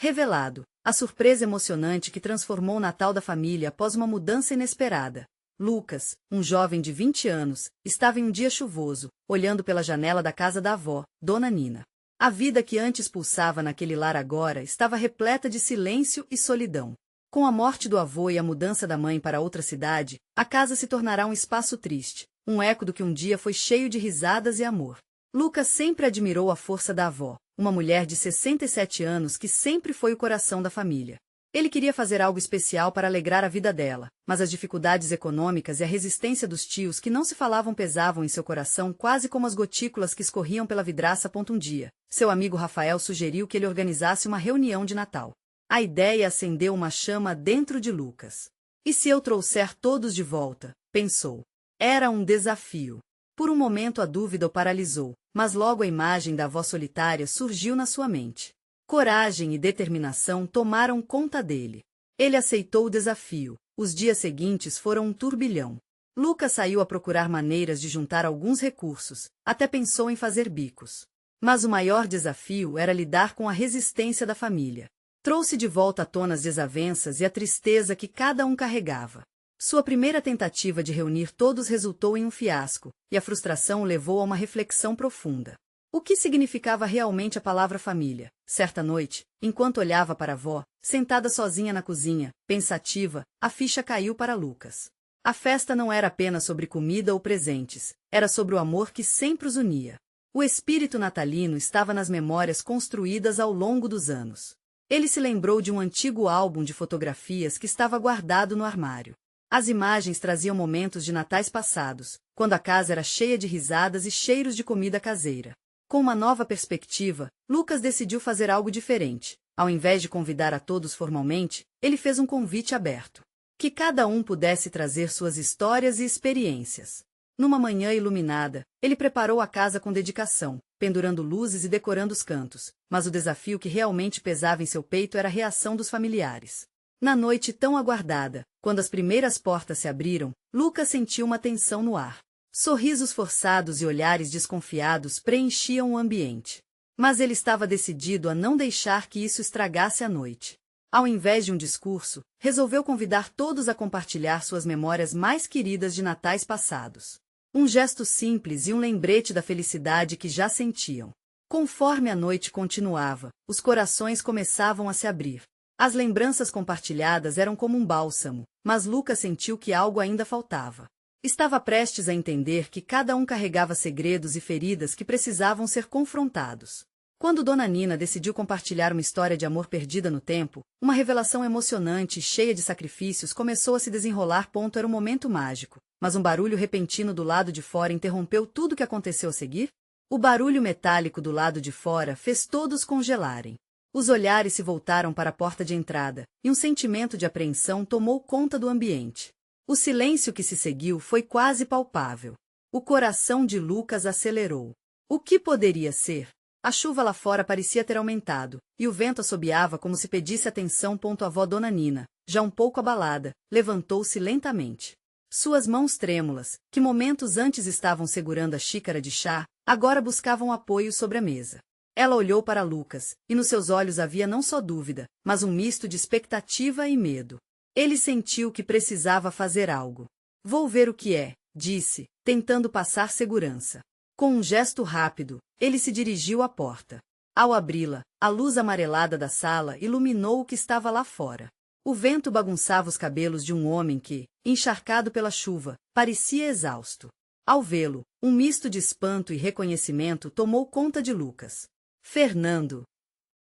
Revelado. A surpresa emocionante que transformou o Natal da família após uma mudança inesperada. Lucas, um jovem de 20 anos, estava em um dia chuvoso, olhando pela janela da casa da avó, Dona Nina. A vida que antes pulsava naquele lar agora estava repleta de silêncio e solidão. Com a morte do avô e a mudança da mãe para outra cidade, a casa se tornará um espaço triste, um eco do que um dia foi cheio de risadas e amor. Lucas sempre admirou a força da avó, uma mulher de 67 anos que sempre foi o coração da família. Ele queria fazer algo especial para alegrar a vida dela, mas as dificuldades econômicas e a resistência dos tios que não se falavam pesavam em seu coração quase como as gotículas que escorriam pela vidraça. Um dia, seu amigo Rafael sugeriu que ele organizasse uma reunião de Natal. A ideia acendeu uma chama dentro de Lucas. E se eu trouxer todos de volta? Pensou. Era um desafio. Por um momento a dúvida o paralisou, mas logo a imagem da avó solitária surgiu na sua mente. Coragem e determinação tomaram conta dele. Ele aceitou o desafio. Os dias seguintes foram um turbilhão. Lucas saiu a procurar maneiras de juntar alguns recursos, até pensou em fazer bicos. Mas o maior desafio era lidar com a resistência da família. Trouxe de volta à tona as desavenças e a tristeza que cada um carregava. Sua primeira tentativa de reunir todos resultou em um fiasco, e a frustração o levou a uma reflexão profunda. O que significava realmente a palavra família? Certa noite, enquanto olhava para a avó, sentada sozinha na cozinha, pensativa, a ficha caiu para Lucas. A festa não era apenas sobre comida ou presentes, era sobre o amor que sempre os unia. O espírito natalino estava nas memórias construídas ao longo dos anos. Ele se lembrou de um antigo álbum de fotografias que estava guardado no armário. As imagens traziam momentos de natais passados, quando a casa era cheia de risadas e cheiros de comida caseira. Com uma nova perspectiva, Lucas decidiu fazer algo diferente. Ao invés de convidar a todos formalmente, ele fez um convite aberto. Que cada um pudesse trazer suas histórias e experiências. Numa manhã iluminada, ele preparou a casa com dedicação, pendurando luzes e decorando os cantos, mas o desafio que realmente pesava em seu peito era a reação dos familiares. Na noite tão aguardada, quando as primeiras portas se abriram, Lucas sentiu uma tensão no ar. Sorrisos forçados e olhares desconfiados preenchiam o ambiente. Mas ele estava decidido a não deixar que isso estragasse a noite. Ao invés de um discurso, resolveu convidar todos a compartilhar suas memórias mais queridas de natais passados. Um gesto simples e um lembrete da felicidade que já sentiam. Conforme a noite continuava, os corações começavam a se abrir. As lembranças compartilhadas eram como um bálsamo, mas Lucas sentiu que algo ainda faltava. Estava prestes a entender que cada um carregava segredos e feridas que precisavam ser confrontados. Quando Dona Nina decidiu compartilhar uma história de amor perdida no tempo, uma revelação emocionante e cheia de sacrifícios começou a se desenrolar. Era um momento mágico, mas um barulho repentino do lado de fora interrompeu tudo o que aconteceu a seguir. O barulho metálico do lado de fora fez todos congelarem. Os olhares se voltaram para a porta de entrada, e um sentimento de apreensão tomou conta do ambiente. O silêncio que se seguiu foi quase palpável. O coração de Lucas acelerou. O que poderia ser? A chuva lá fora parecia ter aumentado, e o vento assobiava como se pedisse atenção. A avó Dona Nina, já um pouco abalada, levantou-se lentamente. Suas mãos trêmulas, que momentos antes estavam segurando a xícara de chá, agora buscavam apoio sobre a mesa. Ela olhou para Lucas, e nos seus olhos havia não só dúvida, mas um misto de expectativa e medo. Ele sentiu que precisava fazer algo. Vou ver o que é, disse, tentando passar segurança. Com um gesto rápido, ele se dirigiu à porta. Ao abri-la, a luz amarelada da sala iluminou o que estava lá fora. O vento bagunçava os cabelos de um homem que, encharcado pela chuva, parecia exausto. Ao vê-lo, um misto de espanto e reconhecimento tomou conta de Lucas. Fernando.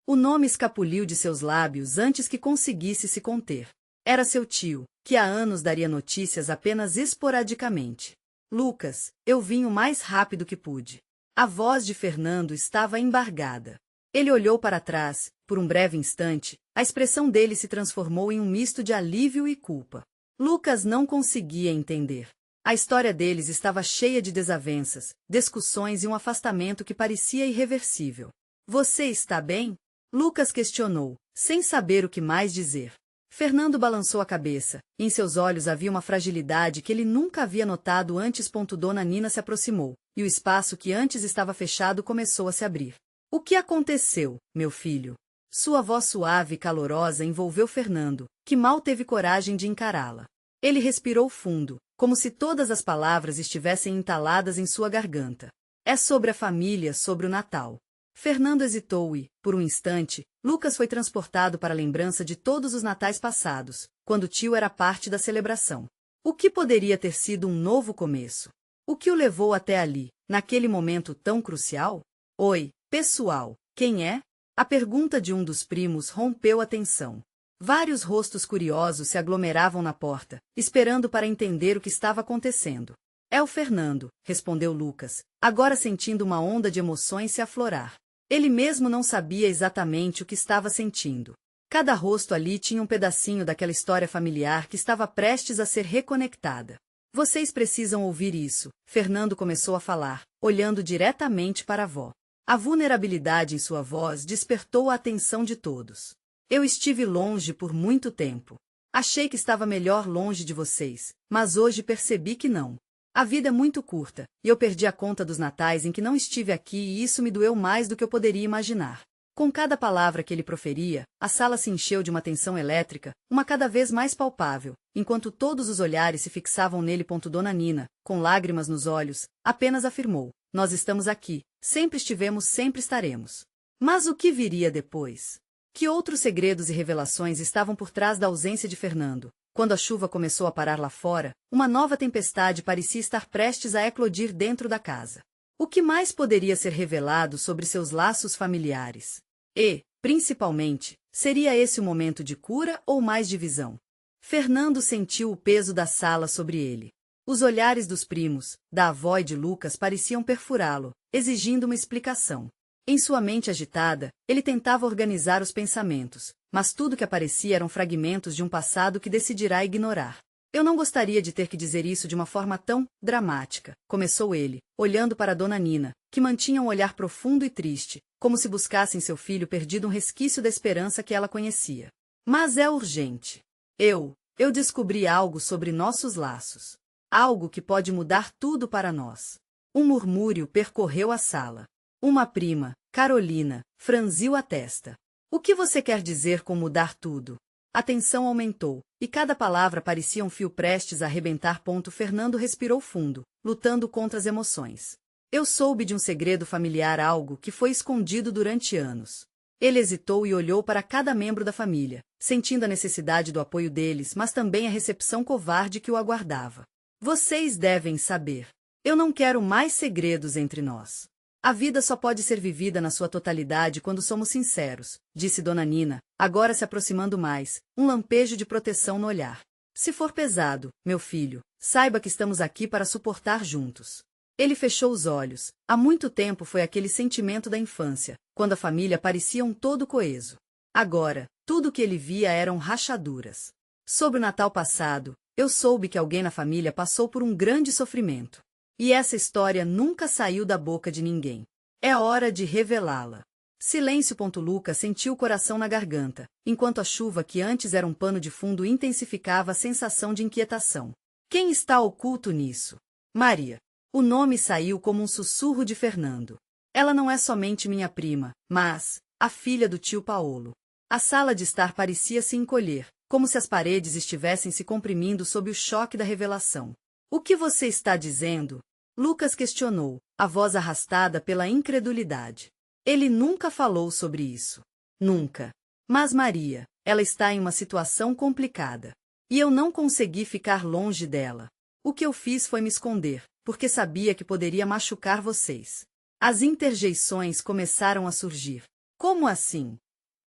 O nome escapuliu de seus lábios antes que conseguisse se conter. Era seu tio, que há anos daria notícias apenas esporadicamente. Lucas, eu vim o mais rápido que pude. A voz de Fernando estava embargada. Ele olhou para trás, por um breve instante, a expressão dele se transformou em um misto de alívio e culpa. Lucas não conseguia entender. A história deles estava cheia de desavenças, discussões e um afastamento que parecia irreversível. Você está bem? Lucas questionou, sem saber o que mais dizer. Fernando balançou a cabeça, e em seus olhos havia uma fragilidade que ele nunca havia notado antes. Dona Nina se aproximou, e o espaço que antes estava fechado começou a se abrir. O que aconteceu, meu filho? Sua voz suave e calorosa envolveu Fernando, que mal teve coragem de encará-la. Ele respirou fundo, como se todas as palavras estivessem entaladas em sua garganta. É sobre a família, sobre o Natal. Fernando hesitou e, por um instante, Lucas foi transportado para a lembrança de todos os natais passados, quando o tio era parte da celebração. O que poderia ter sido um novo começo? O que o levou até ali, naquele momento tão crucial? Oi, pessoal, quem é? A pergunta de um dos primos rompeu a tensão. Vários rostos curiosos se aglomeravam na porta, esperando para entender o que estava acontecendo. É o Fernando, respondeu Lucas, agora sentindo uma onda de emoções se aflorar. Ele mesmo não sabia exatamente o que estava sentindo. Cada rosto ali tinha um pedacinho daquela história familiar que estava prestes a ser reconectada. Vocês precisam ouvir isso, Fernando começou a falar, olhando diretamente para a avó. A vulnerabilidade em sua voz despertou a atenção de todos. Eu estive longe por muito tempo. Achei que estava melhor longe de vocês, mas hoje percebi que não. A vida é muito curta, e eu perdi a conta dos natais em que não estive aqui e isso me doeu mais do que eu poderia imaginar. Com cada palavra que ele proferia, a sala se encheu de uma tensão elétrica, uma cada vez mais palpável, enquanto todos os olhares se fixavam nele. Dona Nina, com lágrimas nos olhos, apenas afirmou: nós estamos aqui, sempre estivemos, sempre estaremos. Mas o que viria depois? Que outros segredos e revelações estavam por trás da ausência de Fernando? Quando a chuva começou a parar lá fora, uma nova tempestade parecia estar prestes a eclodir dentro da casa. O que mais poderia ser revelado sobre seus laços familiares? E, principalmente, seria esse o momento de cura ou mais divisão? Fernando sentiu o peso da sala sobre ele. Os olhares dos primos, da avó e de Lucas pareciam perfurá-lo, exigindo uma explicação. Em sua mente agitada, ele tentava organizar os pensamentos, mas tudo que aparecia eram fragmentos de um passado que decidirá ignorar. Eu não gostaria de ter que dizer isso de uma forma tão dramática, começou ele, olhando para Dona Nina, que mantinha um olhar profundo e triste, como se buscasse em seu filho perdido um resquício da esperança que ela conhecia. Mas é urgente. Eu descobri algo sobre nossos laços. Algo que pode mudar tudo para nós. Um murmúrio percorreu a sala. Uma prima, Carolina, franziu a testa. O que você quer dizer com mudar tudo? A tensão aumentou, e cada palavra parecia um fio prestes a arrebentar. Fernando respirou fundo, lutando contra as emoções. Eu soube de um segredo familiar, algo que foi escondido durante anos. Ele hesitou e olhou para cada membro da família, sentindo a necessidade do apoio deles, mas também a recepção covarde que o aguardava. Vocês devem saber. Eu não quero mais segredos entre nós. A vida só pode ser vivida na sua totalidade quando somos sinceros, disse Dona Nina, agora se aproximando mais, um lampejo de proteção no olhar. Se for pesado, meu filho, saiba que estamos aqui para suportar juntos. Ele fechou os olhos. Há muito tempo foi aquele sentimento da infância, quando a família parecia um todo coeso. Agora, tudo o que ele via eram rachaduras. Sobre o Natal passado, eu soube que alguém na família passou por um grande sofrimento. E essa história nunca saiu da boca de ninguém. É hora de revelá-la. Silêncio. Lucas sentiu o coração na garganta, enquanto a chuva que antes era um pano de fundo intensificava a sensação de inquietação. Quem está oculto nisso? Maria. O nome saiu como um sussurro de Fernando. Ela não é somente minha prima, mas a filha do tio Paolo. A sala de estar parecia se encolher, como se as paredes estivessem se comprimindo sob o choque da revelação. O que você está dizendo? Lucas questionou, a voz arrastada pela incredulidade. Ele nunca falou sobre isso. Nunca. Mas Maria, ela está em uma situação complicada. E eu não consegui ficar longe dela. O que eu fiz foi me esconder, porque sabia que poderia machucar vocês. As interjeições começaram a surgir. Como assim?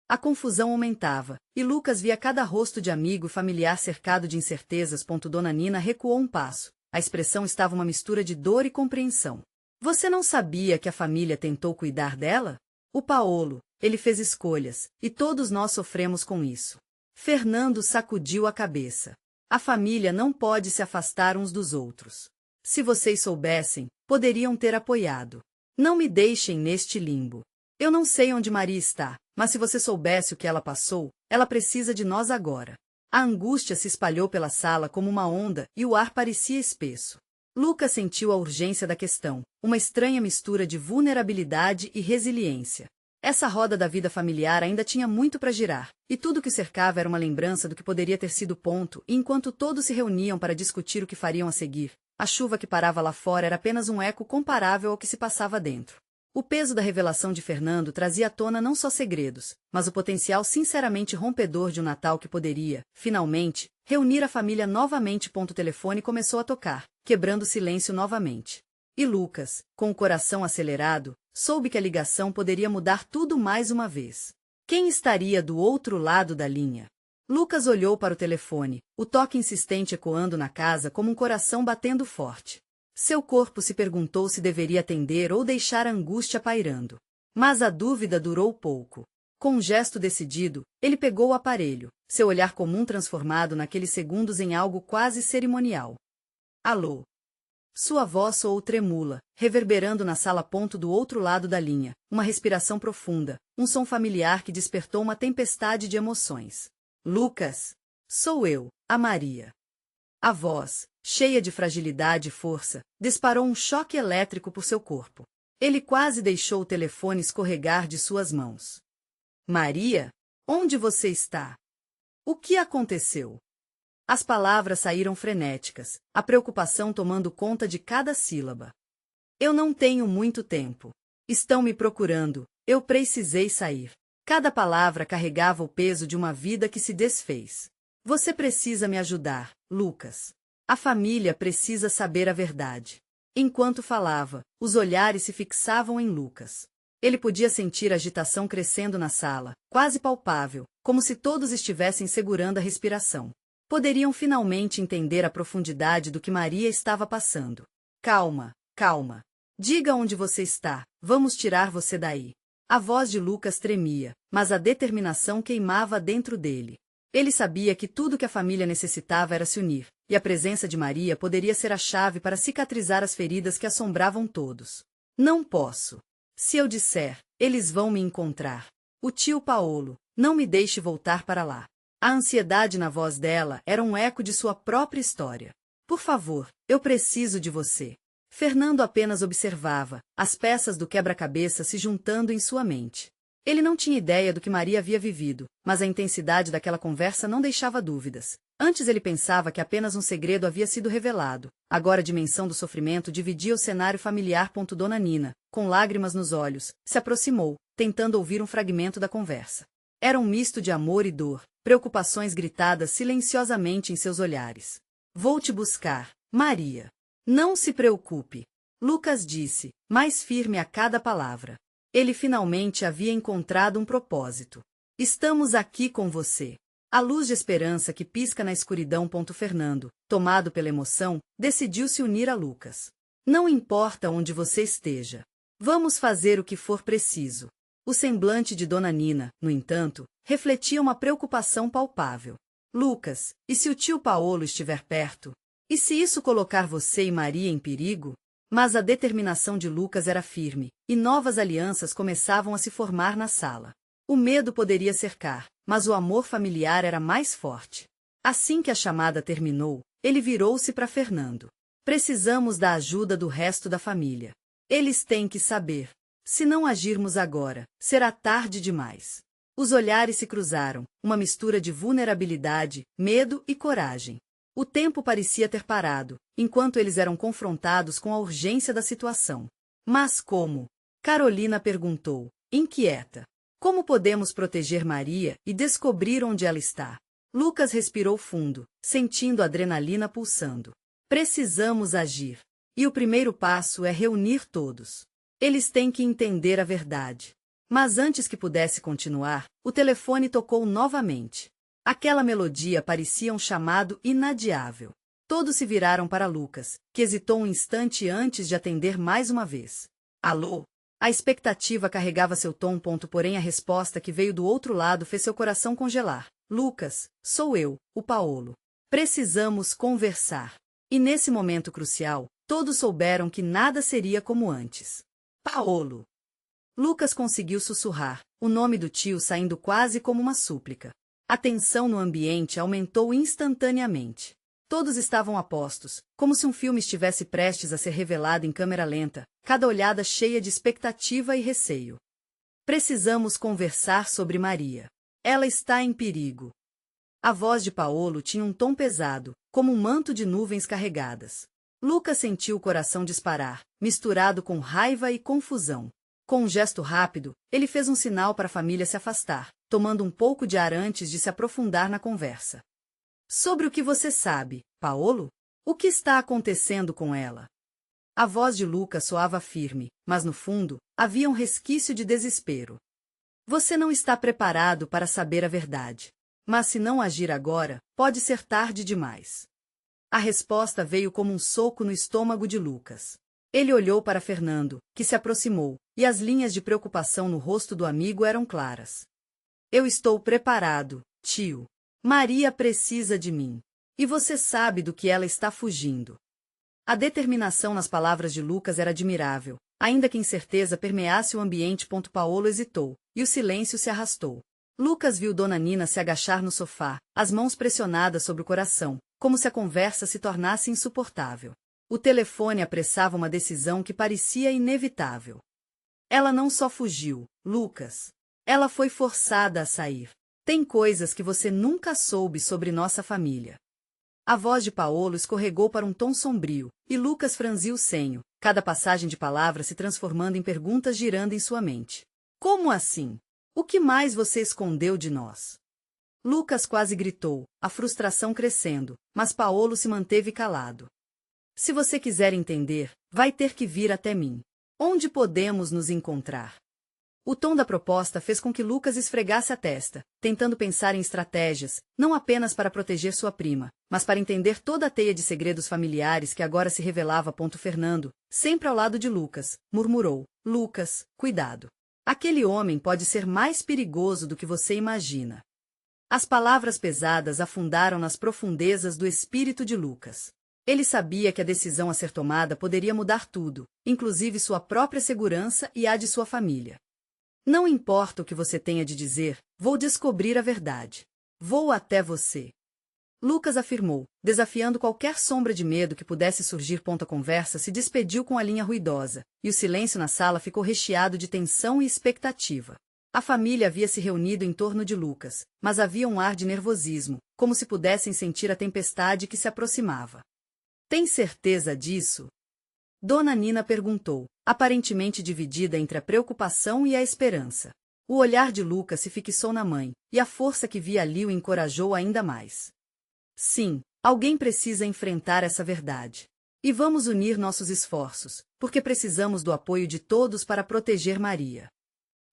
A confusão aumentava, e Lucas via cada rosto de amigo e familiar cercado de incertezas. Dona Nina recuou um passo. A expressão estava uma mistura de dor e compreensão. Você não sabia que a família tentou cuidar dela? O Paolo, ele fez escolhas, e todos nós sofremos com isso. Fernando sacudiu a cabeça. A família não pode se afastar uns dos outros. Se vocês soubessem, poderiam ter apoiado. Não me deixem neste limbo. Eu não sei onde Maria está, mas se você soubesse o que ela passou, ela precisa de nós agora. A angústia se espalhou pela sala como uma onda e o ar parecia espesso. Lucas sentiu a urgência da questão, uma estranha mistura de vulnerabilidade e resiliência. Essa roda da vida familiar ainda tinha muito para girar, e tudo que o cercava era uma lembrança do que poderia ter sido ponto, e enquanto todos se reuniam para discutir o que fariam a seguir, a chuva que parava lá fora era apenas um eco comparável ao que se passava dentro. O peso da revelação de Fernando trazia à tona não só segredos, mas o potencial sinceramente rompedor de um Natal que poderia, finalmente, reunir a família novamente. O telefone começou a tocar, quebrando o silêncio novamente. E Lucas, com o coração acelerado, soube que a ligação poderia mudar tudo mais uma vez. Quem estaria do outro lado da linha? Lucas olhou para o telefone, o toque insistente ecoando na casa como um coração batendo forte. Seu corpo se perguntou se deveria atender ou deixar a angústia pairando. Mas a dúvida durou pouco. Com um gesto decidido, ele pegou o aparelho, seu olhar comum transformado naqueles segundos em algo quase cerimonial. Alô? Sua voz soou tremula, reverberando na sala. Do outro lado da linha, uma respiração profunda, um som familiar que despertou uma tempestade de emoções. Lucas, sou eu, a Maria. A voz, cheia de fragilidade e força, disparou um choque elétrico por seu corpo. Ele quase deixou o telefone escorregar de suas mãos. Maria, onde você está? O que aconteceu? As palavras saíram frenéticas, a preocupação tomando conta de cada sílaba. Eu não tenho muito tempo. Estão me procurando, eu precisei sair. Cada palavra carregava o peso de uma vida que se desfez. Você precisa me ajudar, Lucas. A família precisa saber a verdade. Enquanto falava, os olhares se fixavam em Lucas. Ele podia sentir a agitação crescendo na sala, quase palpável, como se todos estivessem segurando a respiração. Poderiam finalmente entender a profundidade do que Maria estava passando. Calma, calma. Diga onde você está, vamos tirar você daí. A voz de Lucas tremia, mas a determinação queimava dentro dele. Ele sabia que tudo que a família necessitava era se unir, e a presença de Maria poderia ser a chave para cicatrizar as feridas que assombravam todos. Não posso. Se eu disser, eles vão me encontrar. O tio Paolo, não me deixe voltar para lá. A ansiedade na voz dela era um eco de sua própria história. Por favor, eu preciso de você. Fernando apenas observava, as peças do quebra-cabeça se juntando em sua mente. Ele não tinha ideia do que Maria havia vivido, mas a intensidade daquela conversa não deixava dúvidas. Antes ele pensava que apenas um segredo havia sido revelado. Agora a dimensão do sofrimento dividia o cenário familiar. Dona Nina, com lágrimas nos olhos, se aproximou, tentando ouvir um fragmento da conversa. Era um misto de amor e dor, preocupações gritadas silenciosamente em seus olhares. Vou te buscar, Maria. Não se preocupe. Lucas disse, mais firme a cada palavra. Ele finalmente havia encontrado um propósito. Estamos aqui com você. A luz de esperança que pisca na escuridão. Fernando, tomado pela emoção, decidiu se unir a Lucas. Não importa onde você esteja. Vamos fazer o que for preciso. O semblante de Dona Nina, no entanto, refletia uma preocupação palpável. Lucas, e se o tio Paolo estiver perto? E se isso colocar você e Maria em perigo? Mas a determinação de Lucas era firme, e novas alianças começavam a se formar na sala. O medo poderia cercar, mas o amor familiar era mais forte. Assim que a chamada terminou, ele virou-se para Fernando. Precisamos da ajuda do resto da família. Eles têm que saber. Se não agirmos agora, será tarde demais. Os olhares se cruzaram, uma mistura de vulnerabilidade, medo e coragem. O tempo parecia ter parado, enquanto eles eram confrontados com a urgência da situação. Mas como? Carolina perguntou, inquieta. Como podemos proteger Maria e descobrir onde ela está? Lucas respirou fundo, sentindo a adrenalina pulsando. Precisamos agir. E o primeiro passo é reunir todos. Eles têm que entender a verdade. Mas antes que pudesse continuar, o telefone tocou novamente. Aquela melodia parecia um chamado inadiável. Todos se viraram para Lucas, que hesitou um instante antes de atender mais uma vez. Alô? A expectativa carregava seu tom. Porém a resposta que veio do outro lado fez seu coração congelar. Lucas, sou eu, o Paolo. Precisamos conversar. E nesse momento crucial, todos souberam que nada seria como antes. Paolo. Lucas conseguiu sussurrar, o nome do tio saindo quase como uma súplica. A tensão no ambiente aumentou instantaneamente. Todos estavam a postos, como se um filme estivesse prestes a ser revelado em câmera lenta, cada olhada cheia de expectativa e receio. Precisamos conversar sobre Maria. Ela está em perigo. A voz de Paolo tinha um tom pesado, como um manto de nuvens carregadas. Lucas sentiu o coração disparar, misturado com raiva e confusão. Com um gesto rápido, ele fez um sinal para a família se afastar, tomando um pouco de ar antes de se aprofundar na conversa. Sobre o que você sabe, Paolo? O que está acontecendo com ela? A voz de Lucas soava firme, mas no fundo, havia um resquício de desespero. Você não está preparado para saber a verdade. Mas se não agir agora, pode ser tarde demais. A resposta veio como um soco no estômago de Lucas. Ele olhou para Fernando, que se aproximou, e as linhas de preocupação no rosto do amigo eram claras. Eu estou preparado, tio. Maria precisa de mim. E você sabe do que ela está fugindo. A determinação nas palavras de Lucas era admirável, ainda que incerteza permeasse o ambiente. Paolo hesitou, e o silêncio se arrastou. Lucas viu Dona Nina se agachar no sofá, as mãos pressionadas sobre o coração, como se a conversa se tornasse insuportável. O telefone apressava uma decisão que parecia inevitável. Ela não só fugiu, Lucas. Ela foi forçada a sair. Tem coisas que você nunca soube sobre nossa família. A voz de Paolo escorregou para um tom sombrio, e Lucas franziu o senho, cada passagem de palavra se transformando em perguntas girando em sua mente. Como assim? O que mais você escondeu de nós? Lucas quase gritou, a frustração crescendo, mas Paolo se manteve calado. Se você quiser entender, vai ter que vir até mim. Onde podemos nos encontrar? O tom da proposta fez com que Lucas esfregasse a testa, tentando pensar em estratégias, não apenas para proteger sua prima, mas para entender toda a teia de segredos familiares que agora se revelava. Fernando, sempre ao lado de Lucas, murmurou: Lucas, cuidado. Aquele homem pode ser mais perigoso do que você imagina. As palavras pesadas afundaram nas profundezas do espírito de Lucas. Ele sabia que a decisão a ser tomada poderia mudar tudo, inclusive sua própria segurança e a de sua família. Não importa o que você tenha de dizer, vou descobrir a verdade. Vou até você. Lucas afirmou, desafiando qualquer sombra de medo que pudesse surgir. A conversa se despediu com a linha ruidosa, e o silêncio na sala ficou recheado de tensão e expectativa. A família havia se reunido em torno de Lucas, mas havia um ar de nervosismo, como se pudessem sentir a tempestade que se aproximava. Tem certeza disso? Dona Nina perguntou, aparentemente dividida entre a preocupação e a esperança. O olhar de Lucas se fixou na mãe, e a força que via ali o encorajou ainda mais. Sim, alguém precisa enfrentar essa verdade. E vamos unir nossos esforços, porque precisamos do apoio de todos para proteger Maria.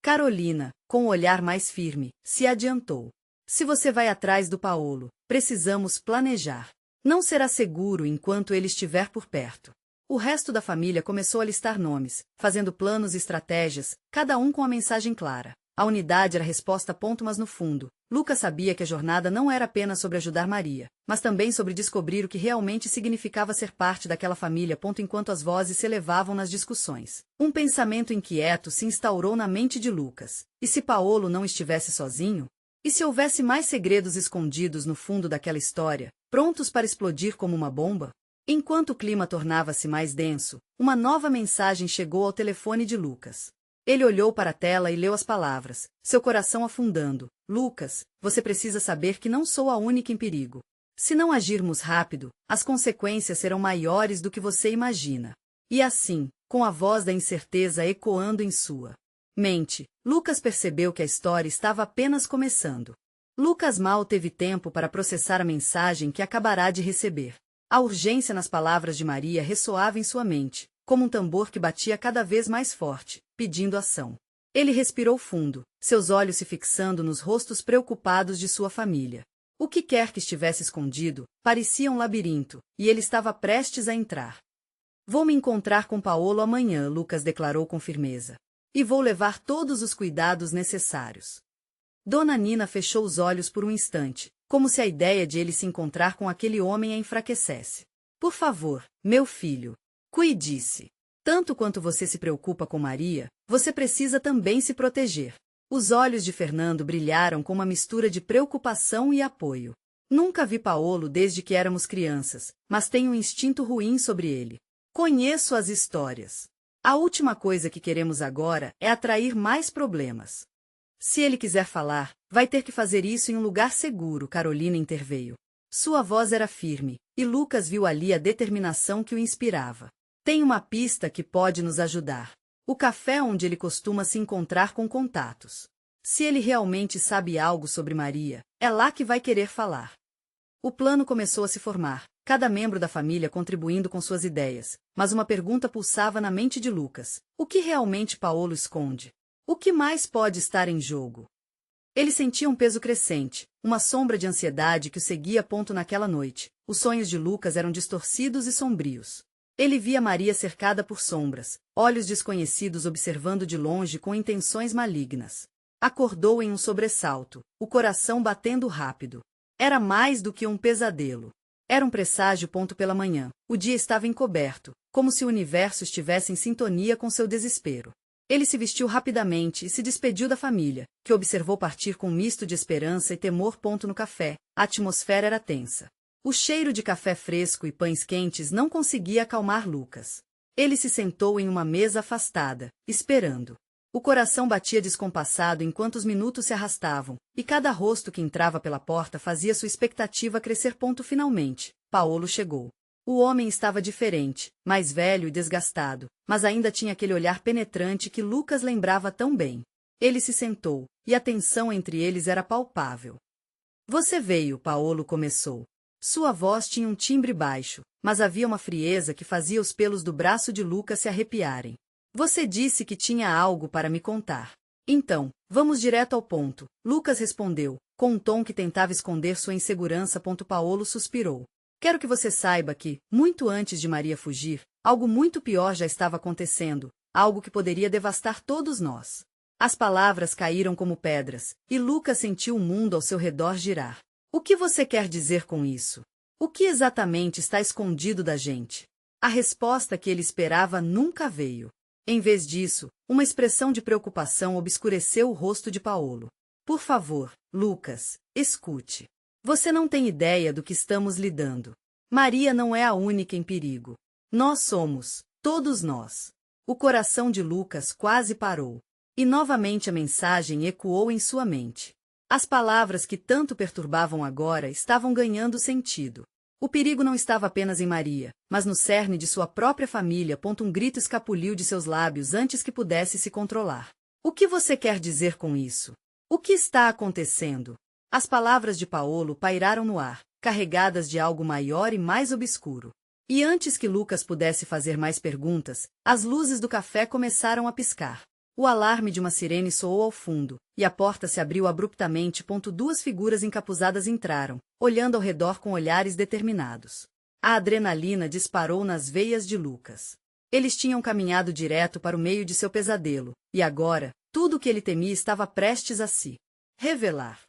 Carolina, com o olhar mais firme, se adiantou. Se você vai atrás do Paolo, precisamos planejar. Não será seguro enquanto ele estiver por perto. O resto da família começou a listar nomes, fazendo planos e estratégias, cada um com a mensagem clara. A unidade era a resposta. Mas no fundo, Lucas sabia que a jornada não era apenas sobre ajudar Maria, mas também sobre descobrir o que realmente significava ser parte daquela família. Enquanto as vozes se elevavam nas discussões, um pensamento inquieto se instaurou na mente de Lucas. E se Paolo não estivesse sozinho? E se houvesse mais segredos escondidos no fundo daquela história, prontos para explodir como uma bomba? Enquanto o clima tornava-se mais denso, uma nova mensagem chegou ao telefone de Lucas. Ele olhou para a tela e leu as palavras, seu coração afundando. Lucas, você precisa saber que não sou a única em perigo. Se não agirmos rápido, as consequências serão maiores do que você imagina. E assim, com a voz da incerteza ecoando em sua mente, Lucas percebeu que a história estava apenas começando. Lucas mal teve tempo para processar a mensagem que acabará de receber. A urgência nas palavras de Maria ressoava em sua mente, como um tambor que batia cada vez mais forte, pedindo ação. Ele respirou fundo, seus olhos se fixando nos rostos preocupados de sua família. O que quer que estivesse escondido, parecia um labirinto, e ele estava prestes a entrar. Vou me encontrar com Paolo amanhã, Lucas declarou com firmeza. E vou levar todos os cuidados necessários. Dona Nina fechou os olhos por um instante, como se a ideia de ele se encontrar com aquele homem a enfraquecesse. Por favor, meu filho, cuide-se. Tanto quanto você se preocupa com Maria, você precisa também se proteger. Os olhos de Fernando brilharam com uma mistura de preocupação e apoio. Nunca vi Paolo desde que éramos crianças, mas tenho um instinto ruim sobre ele. Conheço as histórias. A última coisa que queremos agora é atrair mais problemas. Se ele quiser falar, vai ter que fazer isso em um lugar seguro, Carolina interveio. Sua voz era firme, e Lucas viu ali a determinação que o inspirava. Tem uma pista que pode nos ajudar. O café onde ele costuma se encontrar com contatos. Se ele realmente sabe algo sobre Maria, é lá que vai querer falar. O plano começou a se formar, cada membro da família contribuindo com suas ideias, mas uma pergunta pulsava na mente de Lucas. O que realmente Paolo esconde? O que mais pode estar em jogo? Ele sentia um peso crescente, uma sombra de ansiedade que o seguia. Naquela noite, os sonhos de Lucas eram distorcidos e sombrios. Ele via Maria cercada por sombras, olhos desconhecidos observando de longe com intenções malignas. Acordou em um sobressalto, o coração batendo rápido. Era mais do que um pesadelo. Era um presságio. Pela manhã, o dia estava encoberto, como se o universo estivesse em sintonia com seu desespero. Ele se vestiu rapidamente e se despediu da família, que observou partir com um misto de esperança e temor. No café, a atmosfera era tensa. O cheiro de café fresco e pães quentes não conseguia acalmar Lucas. Ele se sentou em uma mesa afastada, esperando. O coração batia descompassado enquanto os minutos se arrastavam, e cada rosto que entrava pela porta fazia sua expectativa crescer. Finalmente, Paolo chegou. O homem estava diferente, mais velho e desgastado, mas ainda tinha aquele olhar penetrante que Lucas lembrava tão bem. Ele se sentou, e a tensão entre eles era palpável. Você veio, Paolo começou. Sua voz tinha um timbre baixo, mas havia uma frieza que fazia os pelos do braço de Lucas se arrepiarem. Você disse que tinha algo para me contar. Então, vamos direto ao ponto, Lucas respondeu, com um tom que tentava esconder sua insegurança. Paolo suspirou. Quero que você saiba que, muito antes de Maria fugir, algo muito pior já estava acontecendo, algo que poderia devastar todos nós. As palavras caíram como pedras, e Lucas sentiu o mundo ao seu redor girar. O que você quer dizer com isso? O que exatamente está escondido da gente? A resposta que ele esperava nunca veio. Em vez disso, uma expressão de preocupação obscureceu o rosto de Paolo. Por favor, Lucas, escute. Você não tem ideia do que estamos lidando. Maria não é a única em perigo. Nós somos, todos nós. O coração de Lucas quase parou. E novamente a mensagem ecoou em sua mente. As palavras que tanto perturbavam agora estavam ganhando sentido. O perigo não estava apenas em Maria, mas no cerne de sua própria família. Um grito escapuliu de seus lábios antes que pudesse se controlar. O que você quer dizer com isso? O que está acontecendo? As palavras de Paolo pairaram no ar, carregadas de algo maior e mais obscuro. E antes que Lucas pudesse fazer mais perguntas, as luzes do café começaram a piscar. O alarme de uma sirene soou ao fundo, e a porta se abriu abruptamente. Duas figuras encapuzadas entraram, olhando ao redor com olhares determinados. A adrenalina disparou nas veias de Lucas. Eles tinham caminhado direto para o meio de seu pesadelo, e agora, tudo o que ele temia estava prestes a se revelar.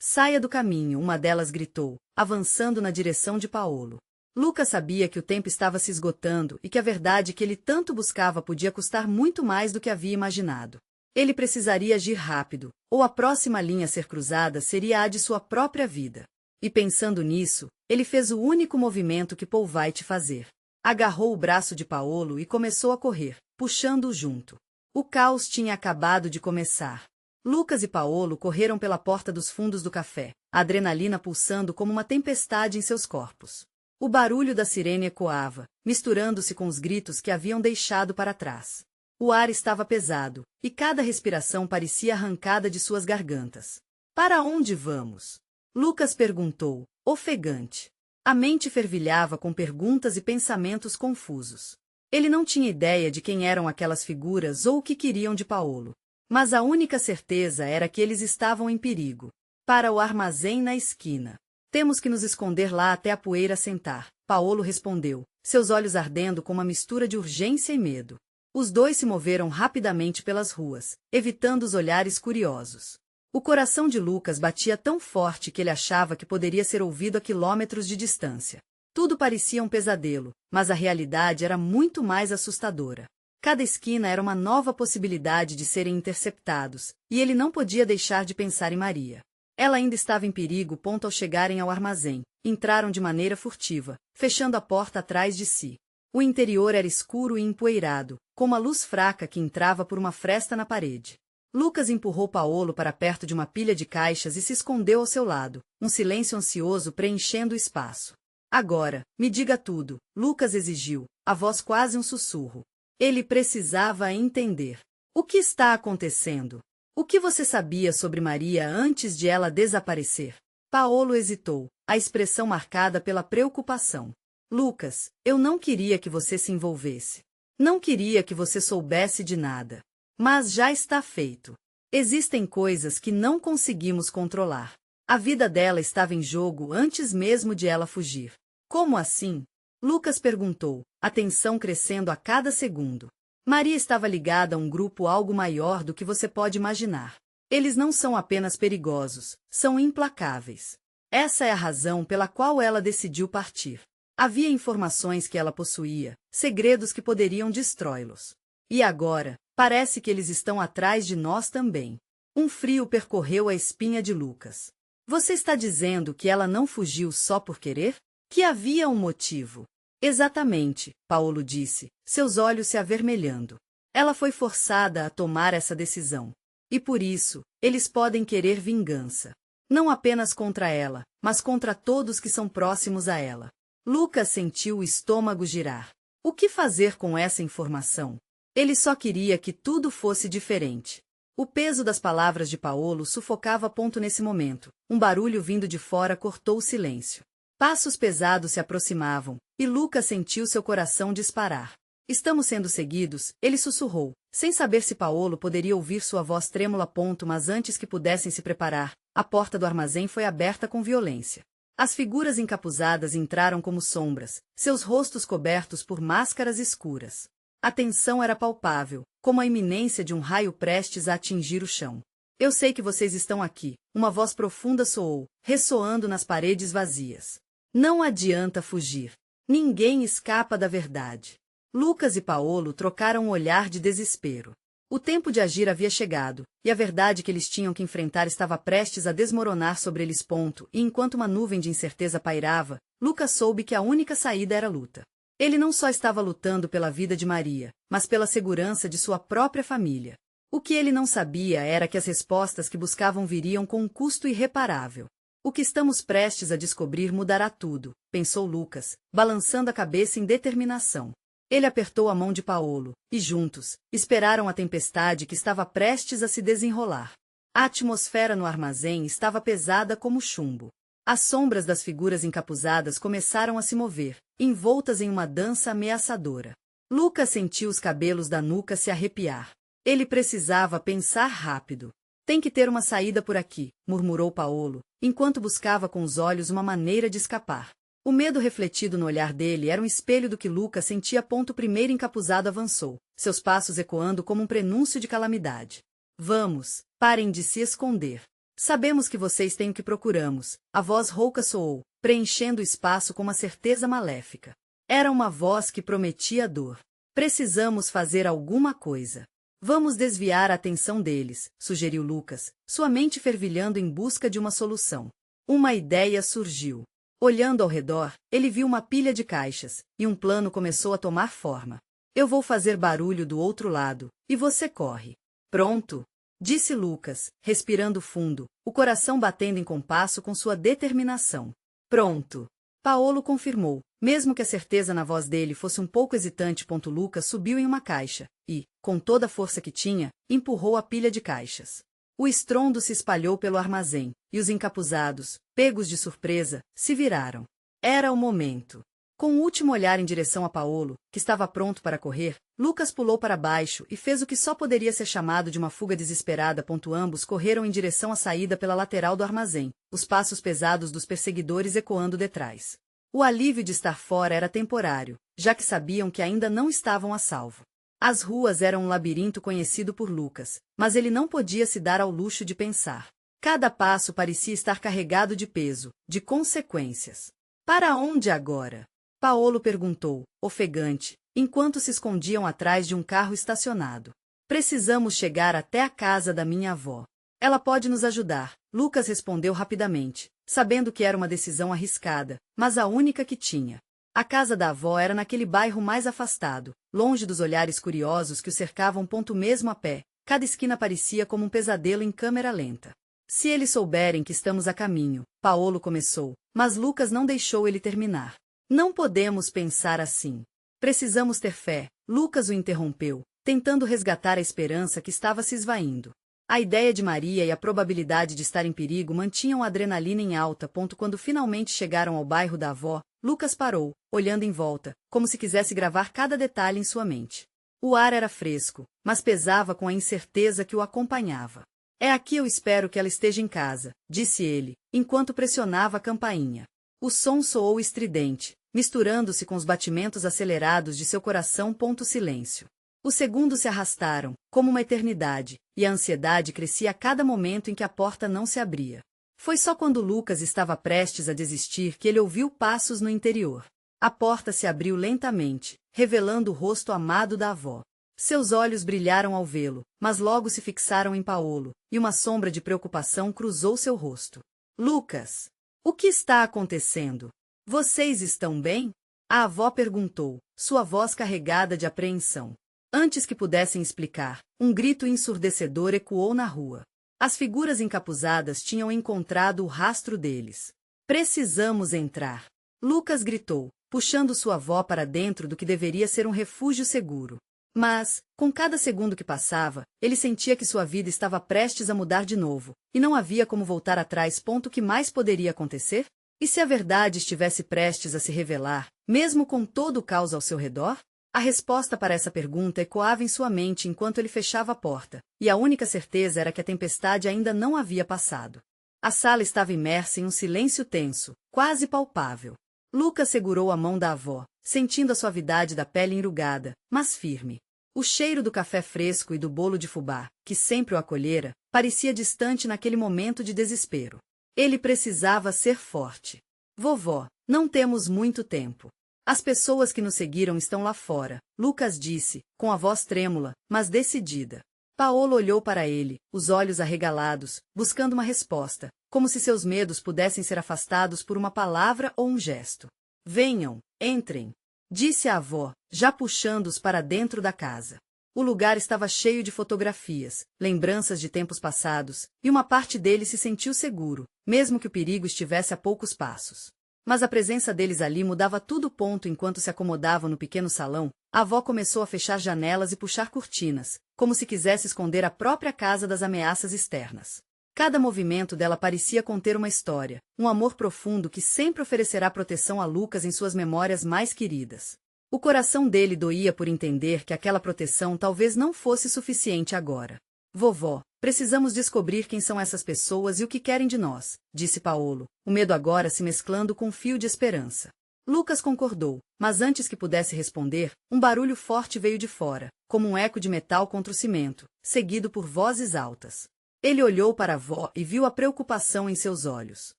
Saia do caminho, uma delas gritou, avançando na direção de Paolo. Lucas sabia que o tempo estava se esgotando e que a verdade que ele tanto buscava podia custar muito mais do que havia imaginado. Ele precisaria agir rápido, ou a próxima linha a ser cruzada seria a de sua própria vida. E pensando nisso, ele fez o único movimento que Paul vai te fazer. Agarrou o braço de Paolo e começou a correr, puxando-o junto. O caos tinha acabado de começar. Lucas e Paolo correram pela porta dos fundos do café, a adrenalina pulsando como uma tempestade em seus corpos. O barulho da sirene ecoava, misturando-se com os gritos que haviam deixado para trás. O ar estava pesado, e cada respiração parecia arrancada de suas gargantas. Para onde vamos? Lucas perguntou, ofegante. A mente fervilhava com perguntas e pensamentos confusos. Ele não tinha ideia de quem eram aquelas figuras ou o que queriam de Paolo. Mas a única certeza era que eles estavam em perigo. Para o armazém na esquina. Temos que nos esconder lá até a poeira assentar, Paolo respondeu, seus olhos ardendo com uma mistura de urgência e medo. Os dois se moveram rapidamente pelas ruas, evitando os olhares curiosos. O coração de Lucas batia tão forte que ele achava que poderia ser ouvido a quilômetros de distância. Tudo parecia um pesadelo, mas a realidade era muito mais assustadora. Cada esquina era uma nova possibilidade de serem interceptados, e ele não podia deixar de pensar em Maria. Ela ainda estava em perigo. Ao chegarem ao armazém, entraram de maneira furtiva, fechando a porta atrás de si. O interior era escuro e empoeirado, com uma luz fraca que entrava por uma fresta na parede. Lucas empurrou Paolo para perto de uma pilha de caixas e se escondeu ao seu lado, um silêncio ansioso preenchendo o espaço. Agora, me diga tudo, Lucas exigiu, a voz quase um sussurro. Ele precisava entender. O que está acontecendo? O que você sabia sobre Maria antes de ela desaparecer? Paolo hesitou, a expressão marcada pela preocupação. Lucas, eu não queria que você se envolvesse. Não queria que você soubesse de nada. Mas já está feito. Existem coisas que não conseguimos controlar. A vida dela estava em jogo antes mesmo de ela fugir. Como assim? Lucas perguntou, a tensão crescendo a cada segundo. Maria estava ligada a um grupo algo maior do que você pode imaginar. Eles não são apenas perigosos, são implacáveis. Essa é a razão pela qual ela decidiu partir. Havia informações que ela possuía, segredos que poderiam destrói-los. E agora, parece que eles estão atrás de nós também. Um frio percorreu a espinha de Lucas. Você está dizendo que ela não fugiu só por querer? Que havia um motivo. Exatamente, Paolo disse, seus olhos se avermelhando. Ela foi forçada a tomar essa decisão. E por isso, eles podem querer vingança. Não apenas contra ela, mas contra todos que são próximos a ela. Lucas sentiu o estômago girar. O que fazer com essa informação? Ele só queria que tudo fosse diferente. O peso das palavras de Paolo sufocava nesse momento. Um barulho vindo de fora cortou o silêncio. Passos pesados se aproximavam, e Lucas sentiu seu coração disparar. Estamos sendo seguidos, ele sussurrou, sem saber se Paolo poderia ouvir sua voz trêmula. Mas antes que pudessem se preparar, a porta do armazém foi aberta com violência. As figuras encapuzadas entraram como sombras, seus rostos cobertos por máscaras escuras. A tensão era palpável, como a iminência de um raio prestes a atingir o chão. Eu sei que vocês estão aqui, uma voz profunda soou, ressoando nas paredes vazias. Não adianta fugir. Ninguém escapa da verdade. Lucas e Paolo trocaram um olhar de desespero. O tempo de agir havia chegado, e a verdade que eles tinham que enfrentar estava prestes a desmoronar sobre eles. E enquanto uma nuvem de incerteza pairava, Lucas soube que a única saída era a luta. Ele não só estava lutando pela vida de Maria, mas pela segurança de sua própria família. O que ele não sabia era que as respostas que buscavam viriam com um custo irreparável. O que estamos prestes a descobrir mudará tudo, pensou Lucas, balançando a cabeça em determinação. Ele apertou a mão de Paolo, e juntos, esperaram a tempestade que estava prestes a se desenrolar. A atmosfera no armazém estava pesada como chumbo. As sombras das figuras encapuzadas começaram a se mover, envoltas em uma dança ameaçadora. Lucas sentiu os cabelos da nuca se arrepiar. Ele precisava pensar rápido. Tem que ter uma saída por aqui, murmurou Paolo, enquanto buscava com os olhos uma maneira de escapar. O medo refletido no olhar dele era um espelho do que Lucas sentia. O primeiro encapuzado avançou, seus passos ecoando como um prenúncio de calamidade. Vamos, parem de se esconder. Sabemos que vocês têm o que procuramos. A voz rouca soou, preenchendo o espaço com uma certeza maléfica. Era uma voz que prometia dor. Precisamos fazer alguma coisa. Vamos desviar a atenção deles, sugeriu Lucas, sua mente fervilhando em busca de uma solução. Uma ideia surgiu. Olhando ao redor, ele viu uma pilha de caixas, e um plano começou a tomar forma. Eu vou fazer barulho do outro lado, e você corre. Pronto, disse Lucas, respirando fundo, o coração batendo em compasso com sua determinação. Pronto. Paolo confirmou, mesmo que a certeza na voz dele fosse um pouco hesitante. Lucas subiu em uma caixa, e, com toda a força que tinha, empurrou a pilha de caixas. O estrondo se espalhou pelo armazém, e os encapuzados, pegos de surpresa, se viraram. Era o momento. Com o último olhar em direção a Paolo, que estava pronto para correr, Lucas pulou para baixo e fez o que só poderia ser chamado de uma fuga desesperada. Ambos correram em direção à saída pela lateral do armazém, os passos pesados dos perseguidores ecoando detrás. O alívio de estar fora era temporário, já que sabiam que ainda não estavam a salvo. As ruas eram um labirinto conhecido por Lucas, mas ele não podia se dar ao luxo de pensar. Cada passo parecia estar carregado de peso, de consequências. Para onde agora? Paolo perguntou, ofegante, enquanto se escondiam atrás de um carro estacionado. Precisamos chegar até a casa da minha avó. Ela pode nos ajudar, Lucas respondeu rapidamente, sabendo que era uma decisão arriscada, mas a única que tinha. A casa da avó era naquele bairro mais afastado, longe dos olhares curiosos que o cercavam. Mesmo a pé, cada esquina parecia como um pesadelo em câmera lenta. Se eles souberem que estamos a caminho, Paolo começou, mas Lucas não deixou ele terminar. Não podemos pensar assim. Precisamos ter fé, Lucas o interrompeu, tentando resgatar a esperança que estava se esvaindo. A ideia de Maria e a probabilidade de estar em perigo mantinham a adrenalina em alta. Quando finalmente chegaram ao bairro da avó, Lucas parou, olhando em volta, como se quisesse gravar cada detalhe em sua mente. O ar era fresco, mas pesava com a incerteza que o acompanhava. É aqui, eu espero que ela esteja em casa, disse ele, enquanto pressionava a campainha. O som soou estridente, misturando-se com os batimentos acelerados de seu coração. Silêncio. Os segundos se arrastaram, como uma eternidade, e a ansiedade crescia a cada momento em que a porta não se abria. Foi só quando Lucas estava prestes a desistir que ele ouviu passos no interior. A porta se abriu lentamente, revelando o rosto amado da avó. Seus olhos brilharam ao vê-lo, mas logo se fixaram em Paolo, e uma sombra de preocupação cruzou seu rosto. Lucas! O que está acontecendo? Vocês estão bem? A avó perguntou, sua voz carregada de apreensão. Antes que pudessem explicar, um grito ensurdecedor ecoou na rua. As figuras encapuzadas tinham encontrado o rastro deles. Precisamos entrar. Lucas gritou, puxando sua avó para dentro do que deveria ser um refúgio seguro. Mas, com cada segundo que passava, ele sentia que sua vida estava prestes a mudar de novo, e não havia como voltar atrás. O que mais poderia acontecer? E se a verdade estivesse prestes a se revelar, mesmo com todo o caos ao seu redor? A resposta para essa pergunta ecoava em sua mente enquanto ele fechava a porta, e a única certeza era que a tempestade ainda não havia passado. A sala estava imersa em um silêncio tenso, quase palpável. Lucas segurou a mão da avó, sentindo a suavidade da pele enrugada, mas firme. O cheiro do café fresco e do bolo de fubá, que sempre o acolhera, parecia distante naquele momento de desespero. Ele precisava ser forte. Vovó, não temos muito tempo. As pessoas que nos seguiram estão lá fora, Lucas disse, com a voz trêmula, mas decidida. Paolo olhou para ele, os olhos arregalados, buscando uma resposta, como se seus medos pudessem ser afastados por uma palavra ou um gesto. Venham, entrem, disse a avó, já puxando-os para dentro da casa. O lugar estava cheio de fotografias, lembranças de tempos passados, e uma parte dele se sentiu seguro, mesmo que o perigo estivesse a poucos passos. Mas a presença deles ali mudava tudo. Enquanto se acomodavam no pequeno salão, a avó começou a fechar janelas e puxar cortinas, como se quisesse esconder a própria casa das ameaças externas. Cada movimento dela parecia conter uma história, um amor profundo que sempre oferecerá proteção a Lucas em suas memórias mais queridas. O coração dele doía por entender que aquela proteção talvez não fosse suficiente agora. Vovó, precisamos descobrir quem são essas pessoas e o que querem de nós, disse Paolo, o medo agora se mesclando com um fio de esperança. Lucas concordou, mas antes que pudesse responder, um barulho forte veio de fora, como um eco de metal contra o cimento, seguido por vozes altas. Ele olhou para a avó e viu a preocupação em seus olhos.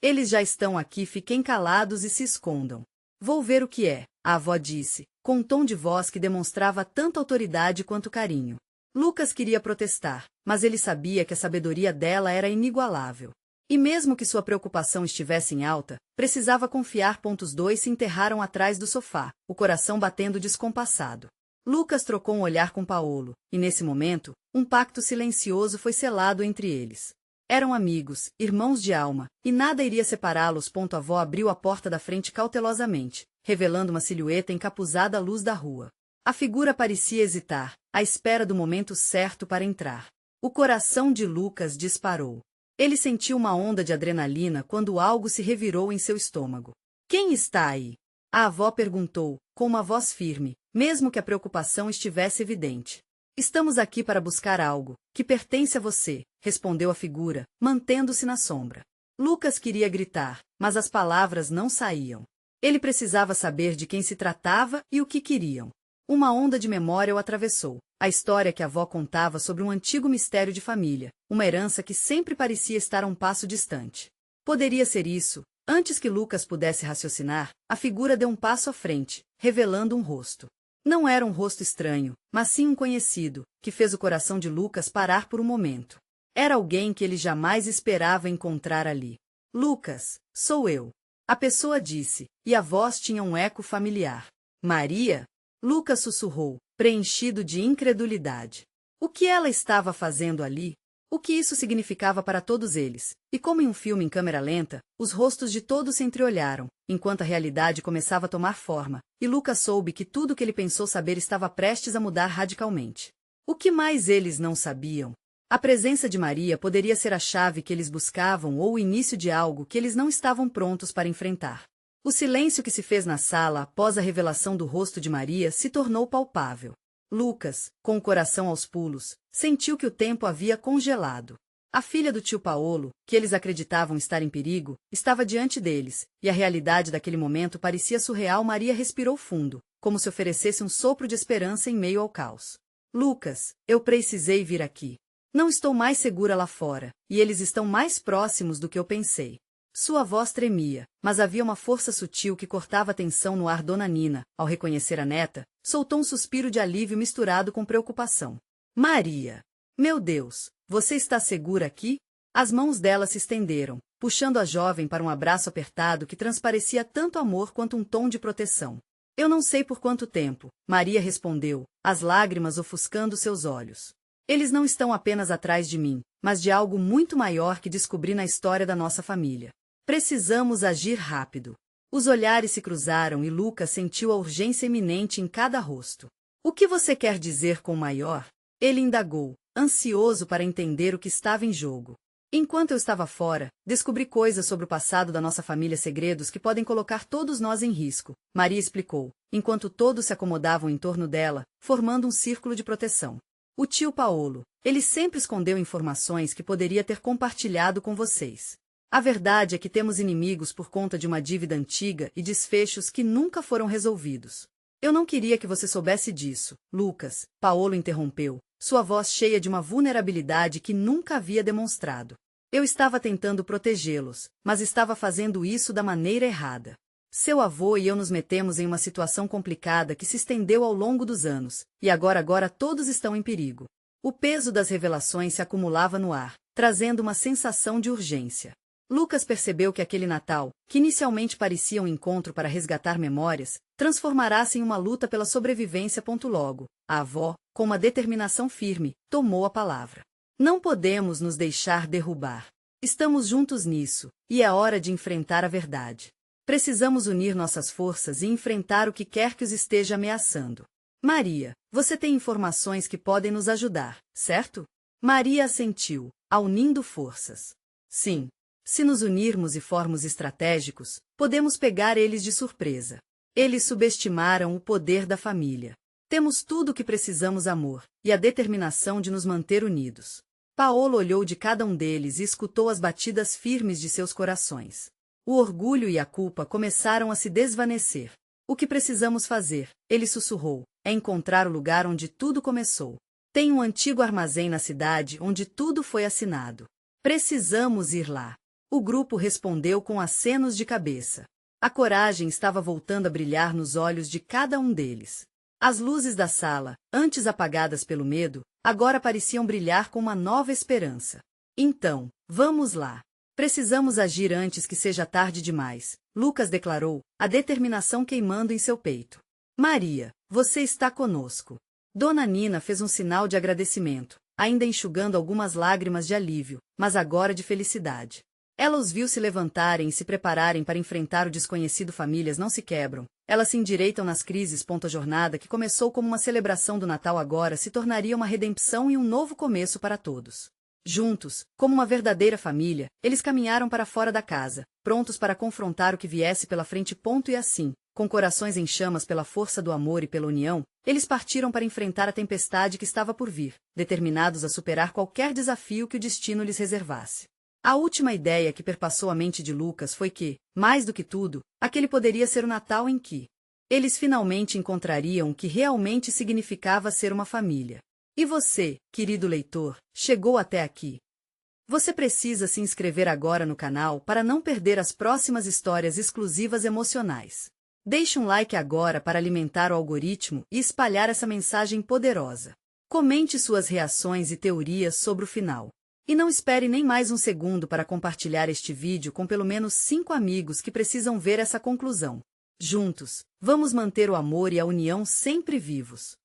Eles já estão aqui, fiquem calados e se escondam. Vou ver o que é, a avó disse, com um tom de voz que demonstrava tanto autoridade quanto carinho. Lucas queria protestar, mas ele sabia que a sabedoria dela era inigualável. E mesmo que sua preocupação estivesse em alta, precisava confiar. Os dois se enterraram atrás do sofá, o coração batendo descompassado. Lucas trocou um olhar com Paolo, e nesse momento, um pacto silencioso foi selado entre eles. Eram amigos, irmãos de alma, e nada iria separá-los. A avó abriu a porta da frente cautelosamente, revelando uma silhueta encapuzada à luz da rua. A figura parecia hesitar, à espera do momento certo para entrar. O coração de Lucas disparou. Ele sentiu uma onda de adrenalina quando algo se revirou em seu estômago. Quem está aí? A avó perguntou, com uma voz firme, mesmo que a preocupação estivesse evidente. Estamos aqui para buscar algo, que pertence a você, respondeu a figura, mantendo-se na sombra. Lucas queria gritar, mas as palavras não saíam. Ele precisava saber de quem se tratava e o que queriam. Uma onda de memória o atravessou, a história que a avó contava sobre um antigo mistério de família, uma herança que sempre parecia estar a um passo distante. Poderia ser isso. Antes que Lucas pudesse raciocinar, a figura deu um passo à frente, revelando um rosto. Não era um rosto estranho, mas sim um conhecido, que fez o coração de Lucas parar por um momento. Era alguém que ele jamais esperava encontrar ali. Lucas, sou eu. A pessoa disse, e a voz tinha um eco familiar. Maria? Lucas sussurrou, preenchido de incredulidade. O que ela estava fazendo ali? O que isso significava para todos eles? E como em um filme em câmera lenta, os rostos de todos se entreolharam, enquanto a realidade começava a tomar forma, e Lucas soube que tudo o que ele pensou saber estava prestes a mudar radicalmente. O que mais eles não sabiam? A presença de Maria poderia ser a chave que eles buscavam ou o início de algo que eles não estavam prontos para enfrentar. O silêncio que se fez na sala após a revelação do rosto de Maria se tornou palpável. Lucas, com o coração aos pulos, sentiu que o tempo havia congelado. A filha do tio Paolo, que eles acreditavam estar em perigo, estava diante deles, e a realidade daquele momento parecia surreal. Maria respirou fundo, como se oferecesse um sopro de esperança em meio ao caos. Lucas, eu precisei vir aqui. Não estou mais segura lá fora, e eles estão mais próximos do que eu pensei. Sua voz tremia, mas havia uma força sutil que cortava a tensão no ar. Dona Nina, ao reconhecer a neta, soltou um suspiro de alívio misturado com preocupação. Maria! Meu Deus, você está segura aqui? As mãos dela se estenderam, puxando a jovem para um abraço apertado que transparecia tanto amor quanto um tom de proteção. Eu não sei por quanto tempo, Maria respondeu, as lágrimas ofuscando seus olhos. Eles não estão apenas atrás de mim, mas de algo muito maior que descobri na história da nossa família. Precisamos agir rápido. Os olhares se cruzaram e Lucas sentiu a urgência iminente em cada rosto. O que você quer dizer com maior? Ele indagou, ansioso para entender o que estava em jogo. Enquanto eu estava fora, descobri coisas sobre o passado da nossa família, segredos que podem colocar todos nós em risco, Maria explicou, enquanto todos se acomodavam em torno dela, formando um círculo de proteção. O tio Paolo, ele sempre escondeu informações que poderia ter compartilhado com vocês. A verdade é que temos inimigos por conta de uma dívida antiga e desfechos que nunca foram resolvidos. Eu não queria que você soubesse disso, Lucas, Paolo interrompeu, sua voz cheia de uma vulnerabilidade que nunca havia demonstrado. Eu estava tentando protegê-los, mas estava fazendo isso da maneira errada. Seu avô e eu nos metemos em uma situação complicada que se estendeu ao longo dos anos, e agora todos estão em perigo. O peso das revelações se acumulava no ar, trazendo uma sensação de urgência. Lucas percebeu que aquele Natal, que inicialmente parecia um encontro para resgatar memórias, transformará-se em uma luta pela sobrevivência. Logo, a avó, com uma determinação firme, tomou a palavra. Não podemos nos deixar derrubar. Estamos juntos nisso, e é hora de enfrentar a verdade. Precisamos unir nossas forças e enfrentar o que quer que os esteja ameaçando. Maria, você tem informações que podem nos ajudar, certo? Maria assentiu, unindo forças. Sim. Se nos unirmos e formos estratégicos, podemos pegar eles de surpresa. Eles subestimaram o poder da família. Temos tudo o que precisamos: amor e a determinação de nos manter unidos. Paolo olhou de cada um deles e escutou as batidas firmes de seus corações. O orgulho e a culpa começaram a se desvanecer. O que precisamos fazer, ele sussurrou, é encontrar o lugar onde tudo começou. Tem um antigo armazém na cidade onde tudo foi assinado. Precisamos ir lá. O grupo respondeu com acenos de cabeça. A coragem estava voltando a brilhar nos olhos de cada um deles. As luzes da sala, antes apagadas pelo medo, agora pareciam brilhar com uma nova esperança. Então, vamos lá. Precisamos agir antes que seja tarde demais, Lucas declarou, a determinação queimando em seu peito. Maria, você está conosco. Dona Nina fez um sinal de agradecimento, ainda enxugando algumas lágrimas de alívio, mas agora de felicidade. Ela os viu se levantarem e se prepararem para enfrentar o desconhecido. Famílias não se quebram, elas se endireitam nas crises. A jornada que começou como uma celebração do Natal agora se tornaria uma redenção e um novo começo para todos. Juntos, como uma verdadeira família, eles caminharam para fora da casa, prontos para confrontar o que viesse pela frente. E assim, com corações em chamas pela força do amor e pela união, eles partiram para enfrentar a tempestade que estava por vir, determinados a superar qualquer desafio que o destino lhes reservasse. A última ideia que perpassou a mente de Lucas foi que, mais do que tudo, aquele poderia ser o Natal em que eles finalmente encontrariam o que realmente significava ser uma família. E você, querido leitor, chegou até aqui. Você precisa se inscrever agora no canal para não perder as próximas histórias exclusivas emocionais. Deixe um like agora para alimentar o algoritmo e espalhar essa mensagem poderosa. Comente suas reações e teorias sobre o final. E não espere nem mais um segundo para compartilhar este vídeo com pelo menos 5 amigos que precisam ver essa conclusão. Juntos, vamos manter o amor e a união sempre vivos.